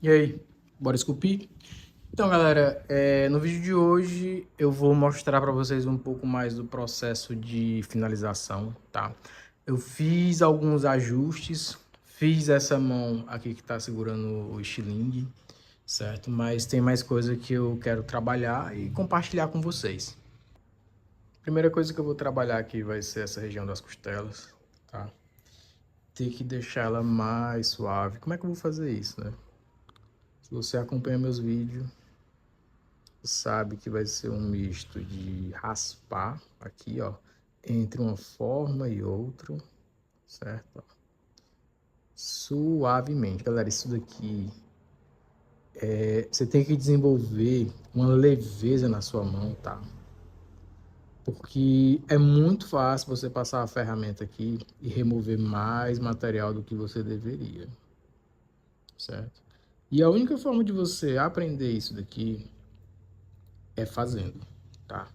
E aí, bora esculpir? Então, galera, no vídeo de hoje eu vou mostrar para vocês um pouco mais do processo de finalização, tá? Eu fiz alguns ajustes, fiz essa mão aqui que tá segurando o estilingue, certo? Mas tem mais coisa que eu quero trabalhar e compartilhar com vocês. Primeira coisa que eu vou trabalhar aqui vai ser essa região das costelas, tá? Ter que deixar ela mais suave. Como é que eu vou fazer isso, né? Se você acompanha meus vídeos, sabe que vai ser um misto de raspar aqui, ó, entre uma forma e outra, certo? Suavemente. Galera, isso daqui, você tem que desenvolver uma leveza na sua mão, tá? Porque é muito fácil você passar a ferramenta aqui e remover mais material do que você deveria, certo? E a única forma de você aprender isso daqui é fazendo, tá?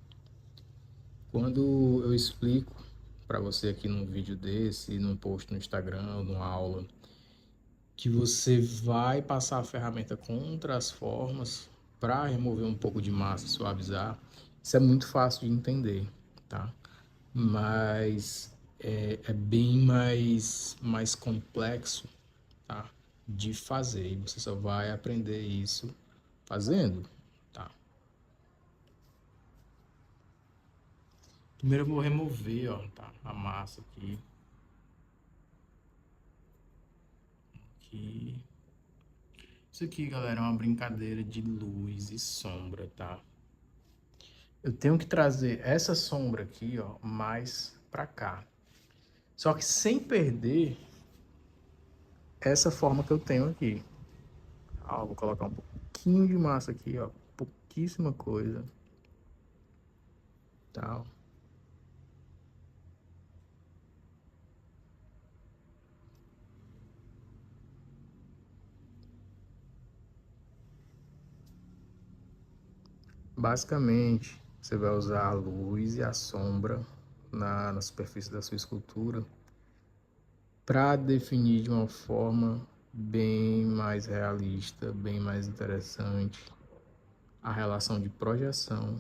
Quando eu explico para você aqui num vídeo desse, num post no Instagram, numa aula, que você vai passar a ferramenta com outras formas para remover um pouco de massa e suavizar, isso é muito fácil de entender, tá? Mas é bem mais complexo, tá? De fazer, e você só vai aprender isso fazendo, tá? Primeiro eu vou remover, ó, tá? A massa aqui. Isso aqui, galera, é uma brincadeira de luz e sombra, tá? Eu tenho que trazer essa sombra aqui, ó, mais pra cá. Só que sem perder essa forma que eu tenho aqui. Vou colocar um pouquinho de massa aqui, ó, pouquíssima coisa, tá? Basicamente, você vai usar a luz e a sombra na superfície da sua escultura para definir de uma forma bem mais realista, bem mais interessante a relação de projeção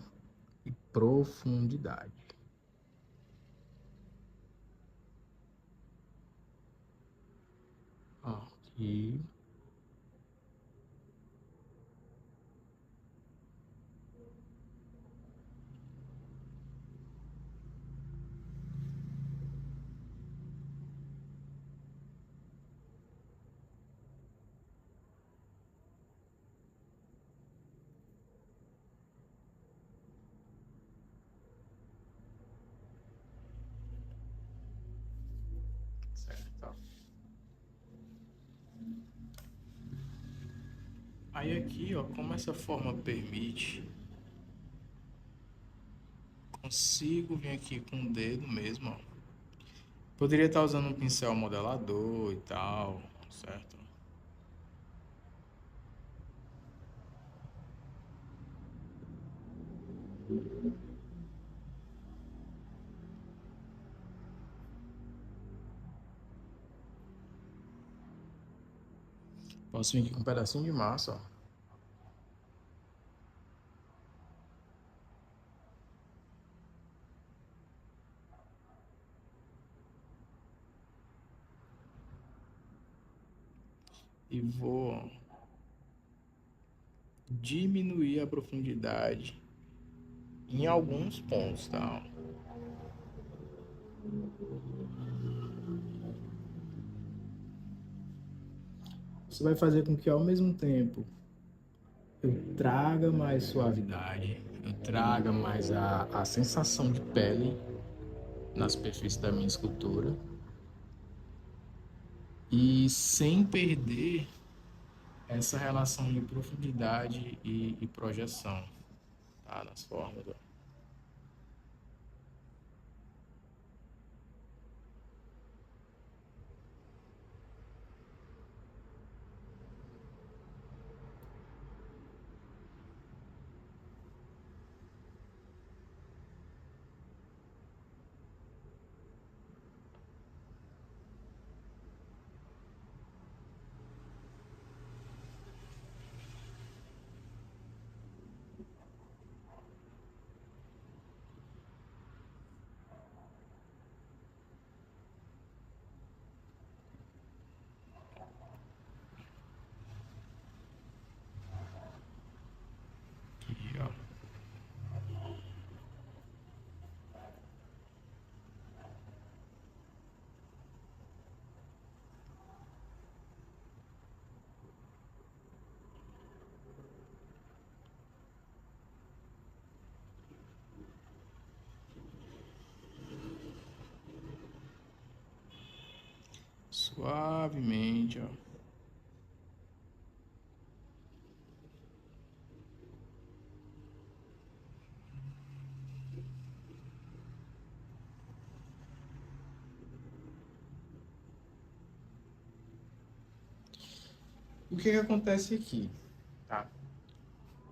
e profundidade. Ó, aqui. Certo. Aí aqui, ó, como essa forma permite, consigo vir aqui com o dedo mesmo, ó. Poderia estar usando um pincel modelador e tal, certo? Posso vir aqui com um pedacinho de massa, ó. E vou diminuir a profundidade em alguns pontos, tá? Isso vai fazer com que ao mesmo tempo eu traga mais suavidade, eu traga mais a sensação de pele na superfície da minha escultura e sem perder essa relação de profundidade e projeção, tá? Nas formas. Ó. suavemente, ó. O que que acontece aqui, tá?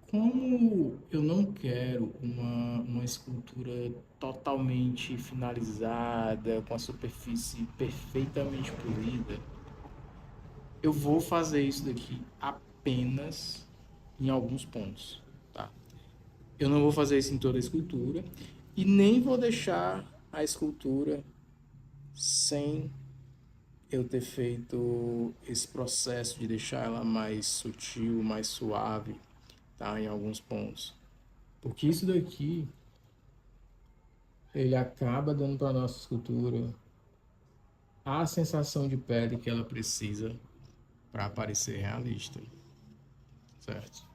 Como eu não quero uma escultura totalmente finalizada, com a superfície perfeitamente polida, eu vou fazer isso daqui apenas em alguns pontos, tá? Eu não vou fazer isso em toda a escultura e nem vou deixar a escultura sem eu ter feito esse processo de deixar ela mais sutil, mais suave, tá? Em alguns pontos. Porque isso daqui, ele acaba dando para nossa escultura a sensação de pele que ela precisa para parecer realista, certo?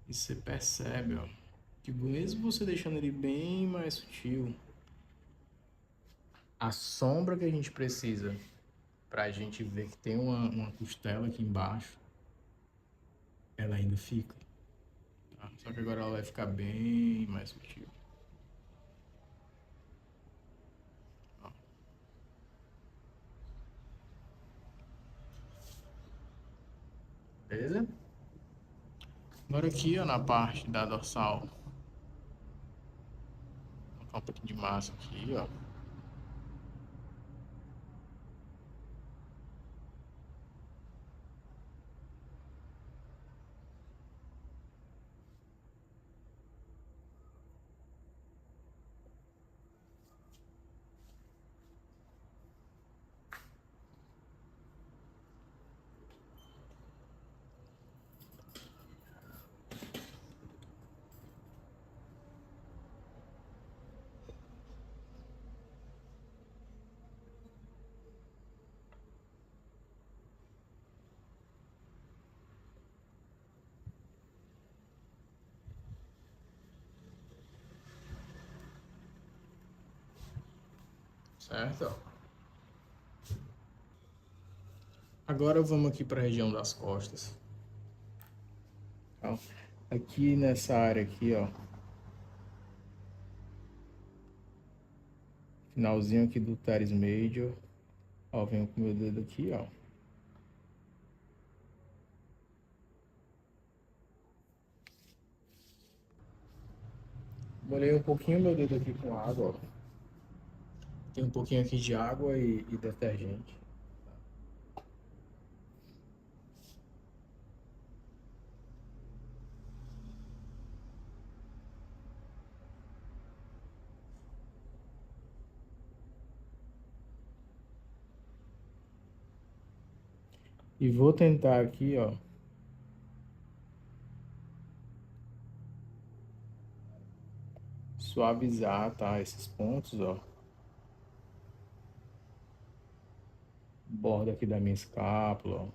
E você percebe, ó, que mesmo você deixando ele bem mais sutil, a sombra que a gente precisa para a gente ver que tem uma costela aqui embaixo, ela ainda fica, tá? Só que agora ela vai ficar bem mais sutil. Ó, beleza? Agora aqui, ó, na parte da dorsal, vou colocar um pouquinho de massa aqui, ó. Certo? Agora vamos aqui para a região das costas. Ó, aqui nessa área aqui, ó, finalzinho aqui do teres major, ó, venho com o meu dedo aqui, ó. Molhei um pouquinho meu dedo aqui com água, ó. Tem um pouquinho aqui de água e detergente. E vou tentar aqui, ó, suavizar, tá? Esses pontos, ó. Borda aqui da minha escápula, ó.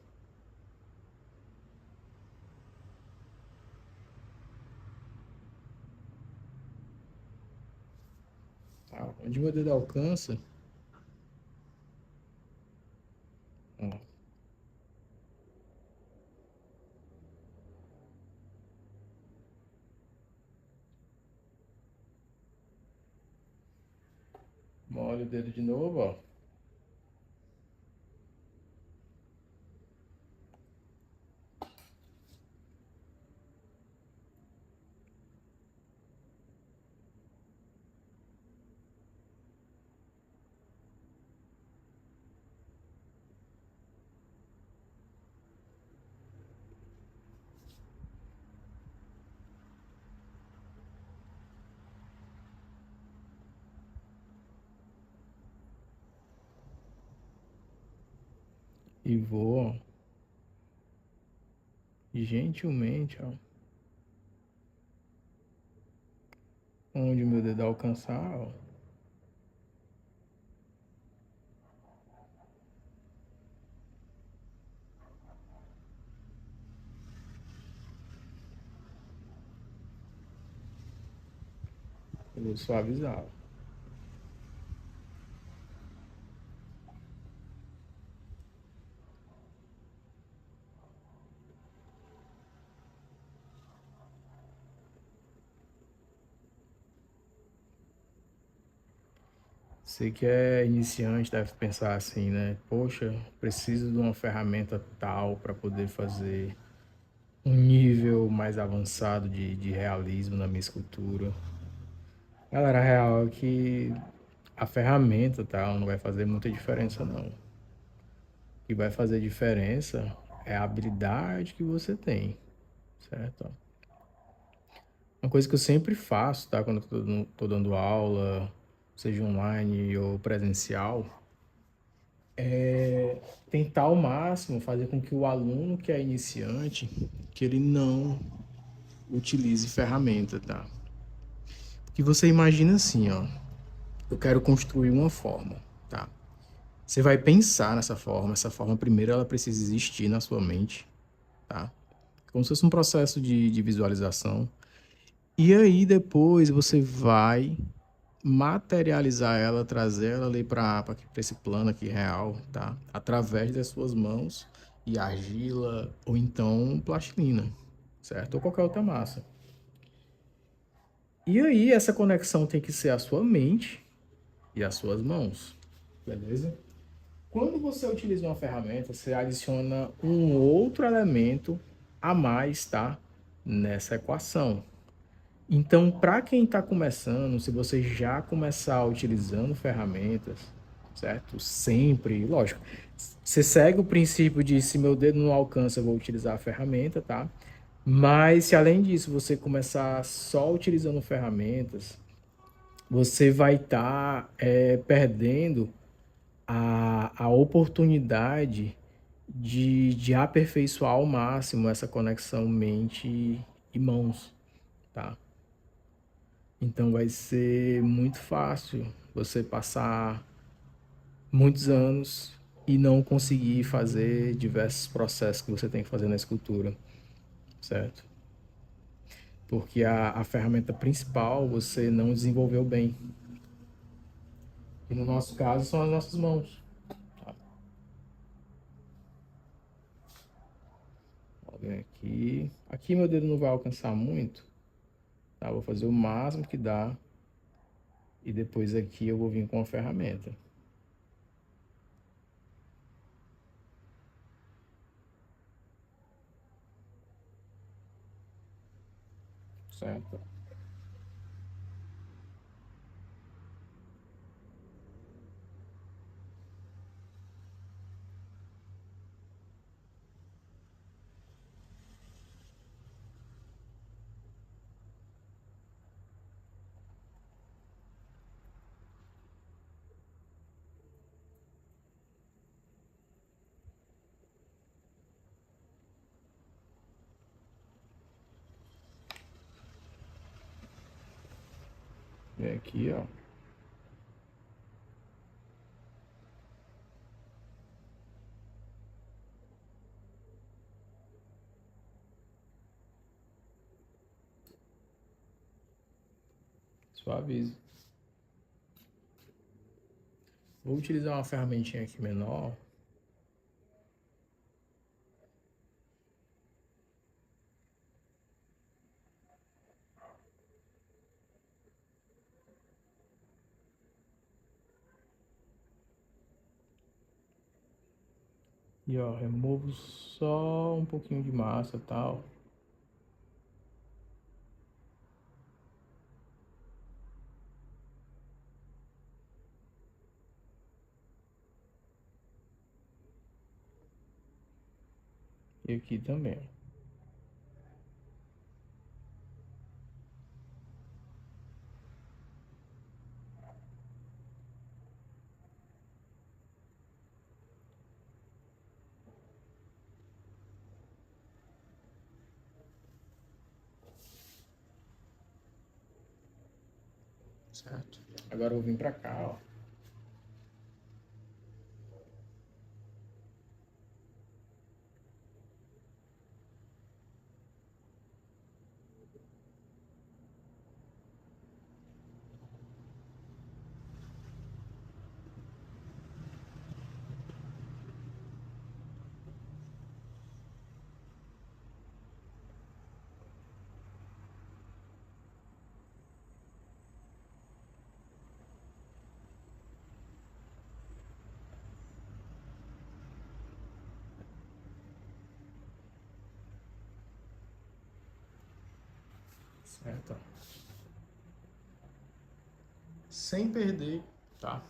Tá? Onde meu dedo alcança, ó, molho o dedo de novo, ó. E vou, ó, gentilmente, ó, onde o meu dedo alcançar, ó, eu vou suavizar. Você que é iniciante deve pensar assim, né? Poxa, preciso de uma ferramenta tal para poder fazer um nível mais avançado de realismo na minha escultura. Galera, a real é que a ferramenta tal não vai fazer muita diferença, não. O que vai fazer diferença é a habilidade que você tem, certo? Uma coisa que eu sempre faço, tá? Quando eu tô dando aula, seja online ou presencial, é tentar ao máximo fazer com que o aluno que é iniciante, que ele não utilize ferramenta, tá? Porque você imagina assim, ó, eu quero construir uma forma, tá? Você vai pensar nessa forma, essa forma primeiro ela precisa existir na sua mente, tá? Como se fosse um processo de visualização. E aí depois você vai materializar ela, trazer ela ali para esse plano aqui real, tá? Através das suas mãos e argila ou então plastilina, certo? Ou qualquer outra massa. E aí essa conexão tem que ser a sua mente e as suas mãos, beleza? Quando você utiliza uma ferramenta, você adiciona um outro elemento a mais, tá? Nessa equação. Então, para quem está começando, se você já começar utilizando ferramentas, certo? Sempre, lógico. Você segue o princípio de se meu dedo não alcança, eu vou utilizar a ferramenta, tá? Mas se além disso você começar só utilizando ferramentas, você vai estar perdendo a oportunidade de aperfeiçoar ao máximo essa conexão mente e mãos, tá? Então vai ser muito fácil você passar muitos anos e não conseguir fazer diversos processos que você tem que fazer na escultura, certo? Porque a ferramenta principal você não desenvolveu bem. E no nosso caso são as nossas mãos. Tá? Olha aqui. Aqui meu dedo não vai alcançar muito. Tá? Vou fazer o máximo que dá. E depois aqui eu vou vir com a ferramenta. Certo? E aqui, ó. Suavize. Vou utilizar uma ferramentinha aqui menor. E ó, removo só um pouquinho de massa e tal. E aqui também. certo? Agora eu vou vir pra cá, ó. Certo? Sem perder, tá?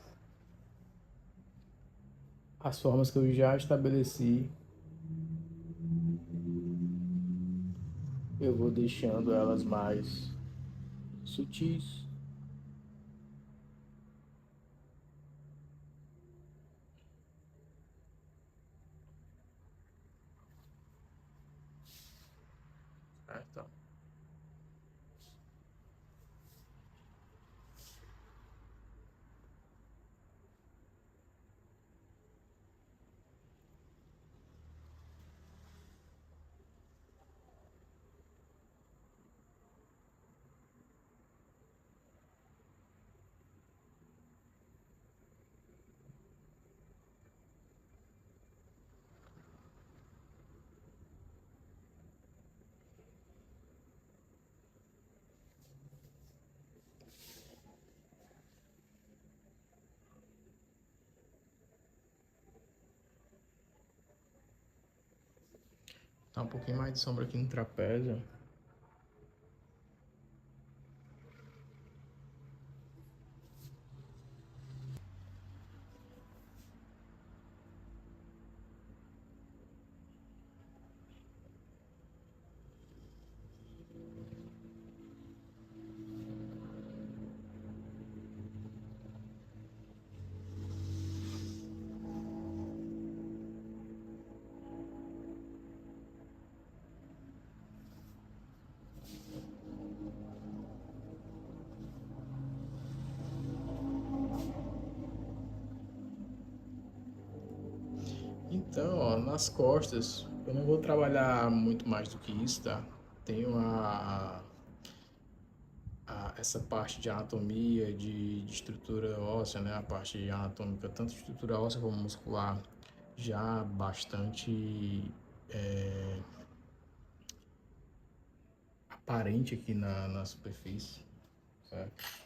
As formas que eu já estabeleci, eu vou deixando elas mais sutis. Certo? Tá um pouquinho mais de sombra aqui no trapézio. Então, ó, nas costas, eu não vou trabalhar muito mais do que isso, tá? Tenho essa parte de anatomia, de estrutura óssea, né? A parte anatômica, tanto de estrutura óssea como muscular, já bastante é, aparente aqui na superfície, certo?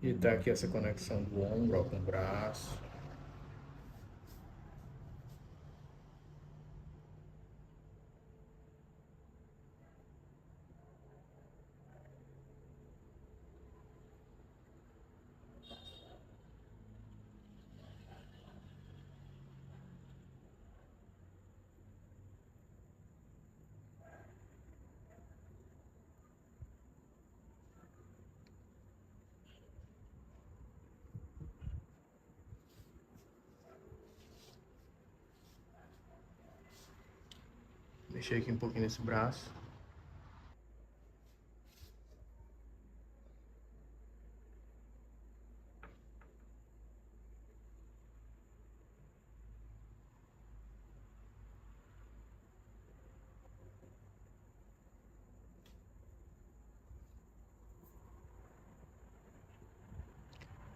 E tá aqui essa conexão do ombro ó, com o braço. Mexer aqui um pouquinho nesse braço.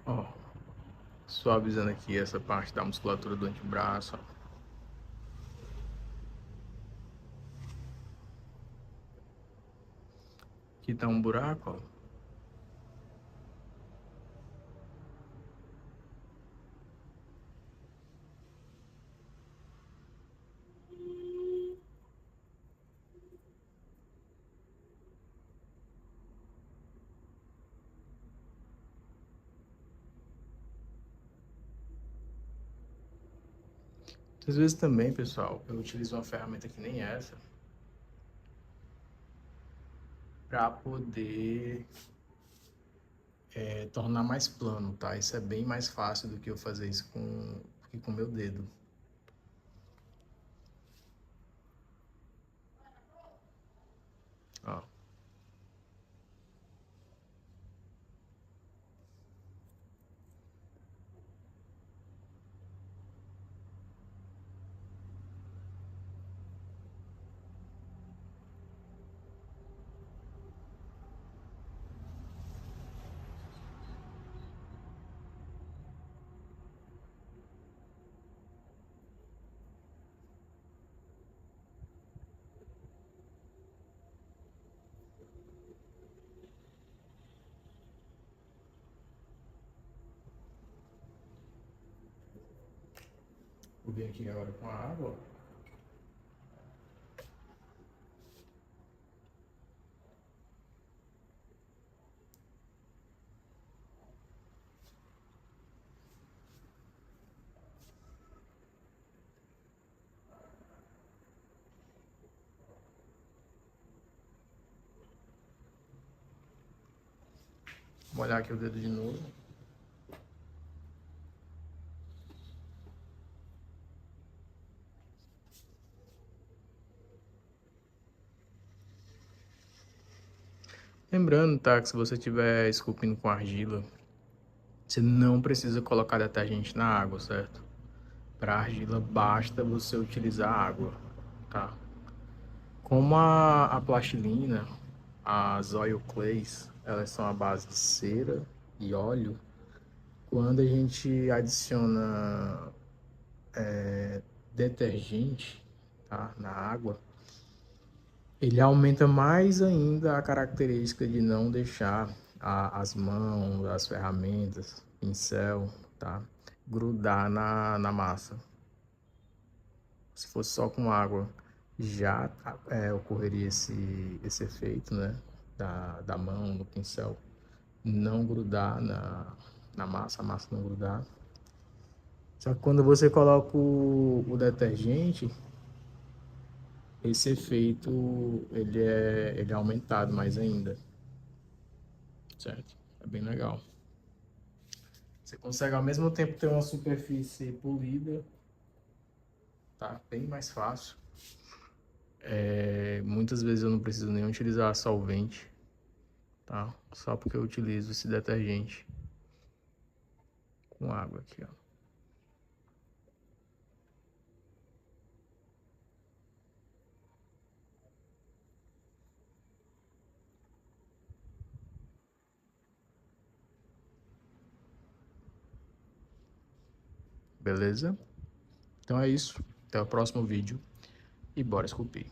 Ó, suavizando aqui essa parte da musculatura do antebraço. Ó. Aqui tá um buraco, ó. Às vezes também, pessoal, eu utilizo uma ferramenta que nem essa para poder tornar mais plano, tá? Isso é bem mais fácil do que eu fazer isso com o meu dedo. Ó. Vou vir aqui agora com a água. Molhar aqui o dedo de novo. Lembrando, tá, que se você estiver esculpindo com argila, você não precisa colocar detergente na água, certo? Para argila basta você utilizar água, tá? Como a plastilina, as oil clays, elas são a base de cera e óleo. Quando a gente adiciona detergente, tá, na água, ele aumenta mais ainda a característica de não deixar as mãos, as ferramentas, pincel, tá, grudar na massa. Se fosse só com água, já ocorreria esse efeito, né, da mão no pincel não grudar na massa, a massa não grudar. Só que quando você coloca o detergente, esse efeito ele é aumentado mais ainda, certo? É bem legal. Você consegue ao mesmo tempo ter uma superfície polida, tá? Bem mais fácil. Muitas vezes eu não preciso nem utilizar solvente, tá? Só porque eu utilizo esse detergente com água aqui, ó. Beleza? Então é isso. Até o próximo vídeo e bora esculpir.